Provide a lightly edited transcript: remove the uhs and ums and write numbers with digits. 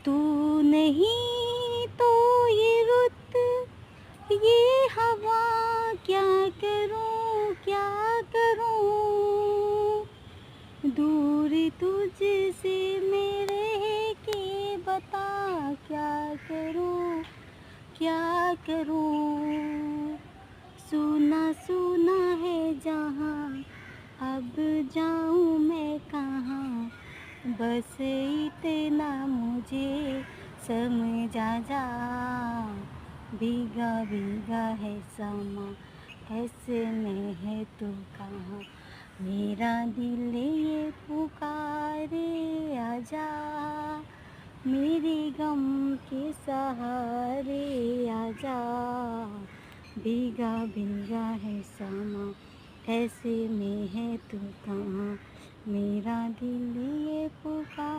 तू नहीं तो ये रुत, ये हवा, क्या करूं क्या करूं। दूर तुझसे मेरे के बता, क्या करूं क्या करूं। सुना सुना है जहाँ, अब जाऊं मैं कहाँ। बस इतना मुझे समझा जा, भीगा भीगा है समा, ऐसे में है तू कहाँ। मेरा दिल ये पुकारे, आजा मेरे गम के सहारे, आजा। भीगा भीगा है समा, ऐसे में है तू कहाँ। मेरा दिल ये पुकार